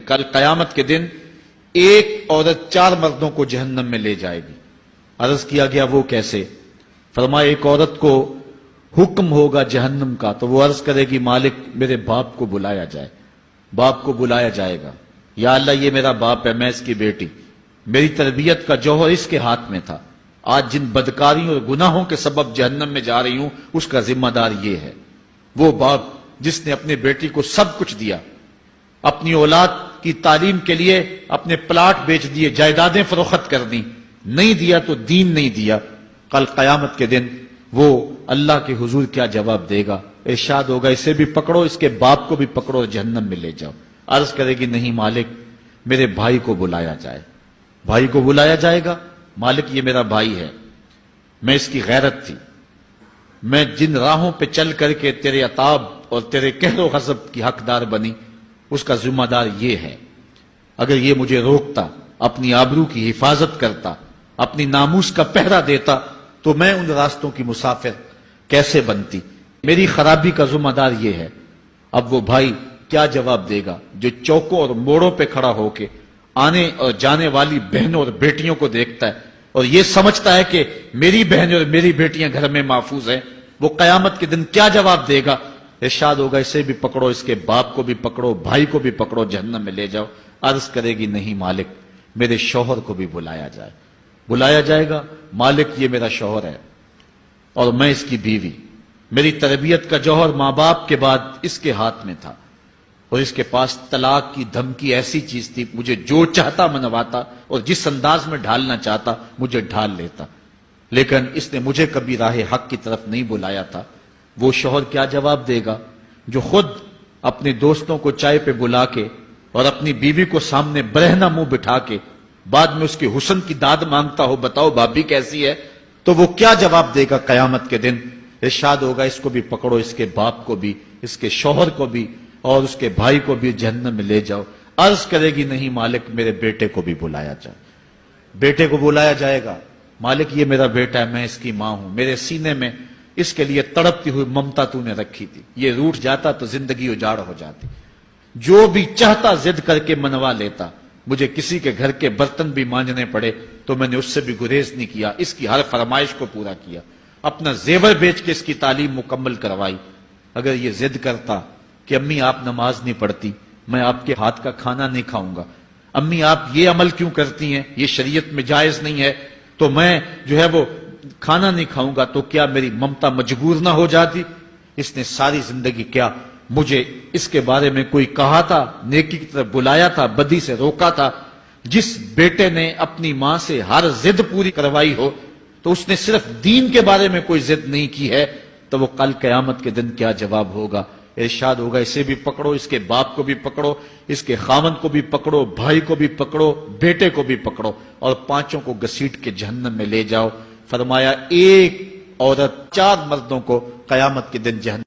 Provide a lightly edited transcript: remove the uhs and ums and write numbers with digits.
کل قیامت کے دن ایک عورت 4 مردوں کو جہنم میں لے جائے گی۔ عرض کیا گیا وہ کیسے؟ فرمایا ایک عورت کو حکم ہوگا جہنم کا تو وہ عرض کرے گی مالک میرے باپ کو بلایا جائے۔ باپ کو بلایا جائے گا، یا اللہ یہ میرا باپ ہے، میں اس کی بیٹی، میری تربیت کا جوہر اس کے ہاتھ میں تھا، آج جن بدکاریوں اور گناہوں کے سبب جہنم میں جا رہی ہوں اس کا ذمہ دار یہ ہے۔ وہ باپ جس نے اپنے بیٹی کو سب کچھ دیا، اپنی اولاد کی تعلیم کے لیے اپنے پلاٹ بیچ دیے، جائیدادیں فروخت کر دی، نہیں دیا تو دین نہیں دیا، کل قیامت کے دن وہ اللہ کے حضور کیا جواب دے گا؟ ارشاد ہوگا اسے بھی پکڑو، اس کے باپ کو بھی پکڑو اور جہنم میں لے جاؤ۔ عرض کرے گی نہیں مالک میرے بھائی کو بلایا جائے۔ بھائی کو بلایا جائے گا، مالک یہ میرا بھائی ہے، میں اس کی غیرت تھی، میں جن راہوں پہ چل کر کے تیرے عتاب اور تیرے قہر و غضب کی حقدار بنی اس کا ذمہ دار یہ ہے، اگر یہ مجھے روکتا، اپنی آبرو کی حفاظت کرتا، اپنی ناموس کا پہرا دیتا تو میں ان راستوں کی مسافر کیسے بنتی؟ میری خرابی کا ذمہ دار یہ ہے۔ اب وہ بھائی کیا جواب دے گا جو چوکوں اور موڑوں پہ کھڑا ہو کے آنے اور جانے والی بہنوں اور بیٹیوں کو دیکھتا ہے اور یہ سمجھتا ہے کہ میری بہنیں اور میری بیٹیاں گھر میں محفوظ ہیں؟ وہ قیامت کے دن کیا جواب دے گا؟ ارشاد ہوگا اسے بھی پکڑو، اس کے باپ کو بھی پکڑو، بھائی کو بھی پکڑو، جہنم میں لے جاؤ۔ عرض کرے گی نہیں مالک میرے شوہر کو بھی بلایا جائے۔ بلایا جائے گا، مالک یہ میرا شوہر ہے اور میں اس کی بیوی، میری تربیت کا جوہر ماں باپ کے بعد اس کے ہاتھ میں تھا اور اس کے پاس طلاق کی دھمکی ایسی چیز تھی، مجھے جو چاہتا منواتا اور جس انداز میں ڈھالنا چاہتا مجھے ڈھال لیتا، لیکن اس نے مجھے کبھی راہ حق کی طرف نہیں بلایا تھا۔ وہ شوہر کیا جواب دے گا جو خود اپنے دوستوں کو چائے پہ بلا کے اور اپنی بیوی کو سامنے برہنہ منہ بٹھا کے بعد میں اس کے حسن کی داد مانگتا ہو، بتاؤ بھابی کیسی ہے؟ تو وہ کیا جواب دے گا قیامت کے دن؟ ارشاد ہوگا اس کو بھی پکڑو، اس کے باپ کو بھی، اس کے شوہر کو بھی اور اس کے بھائی کو بھی جہنم میں لے جاؤ۔ عرض کرے گی نہیں مالک میرے بیٹے کو بھی بلایا جائے۔ بیٹے کو بلایا جائے گا، مالک یہ میرا بیٹا ہے، میں اس کی ماں ہوں، میرے سینے میں اس کے لیے تڑپتی ہوئی ممتا تو نے رکھی تھی، یہ روٹھ جاتا تو زندگی اجاڑ ہو جاتی، جو بھی چاہتا ضد کر کے منوا لیتا، مجھے کسی کے گھر کے برتن بھی مانجنے پڑے تو میں نے اس سے بھی گریز نہیں کیا، اس کی ہر فرمائش کو پورا کیا، اپنا زیور بیچ کے اس کی تعلیم مکمل کروائی۔ اگر یہ ضد کرتا کہ امی آپ نماز نہیں پڑھتی، میں آپ کے ہاتھ کا کھانا نہیں کھاؤں گا، امی آپ یہ عمل کیوں کرتی ہیں، یہ شریعت میں جائز نہیں ہے، تو میں جو ہے وہ کھانا نہیں کھاؤں گا، تو کیا میری ممتا مجبور نہ ہو جاتی؟ اس نے ساری زندگی کیا مجھے اس کے بارے میں کوئی کہا تھا، نیکی کی طرف بلایا تھا، بدی سے روکا تھا؟ جس بیٹے نے اپنی ماں سے ہر ضد پوری کروائی ہو تو اس نے صرف دین کے بارے میں کوئی ضد نہیں کی ہے، تو وہ کل قیامت کے دن کیا جواب ہوگا؟ ارشاد ہوگا اسے بھی پکڑو، اس کے باپ کو بھی پکڑو، اس کے خاوند کو بھی پکڑو، بھائی کو بھی پکڑو، بیٹے کو بھی پکڑو اور 5 کو گھسیٹ کے جہنم میں لے جاؤ۔ فرمایا ایک عورت 4 مردوں کو قیامت کے دن جہنم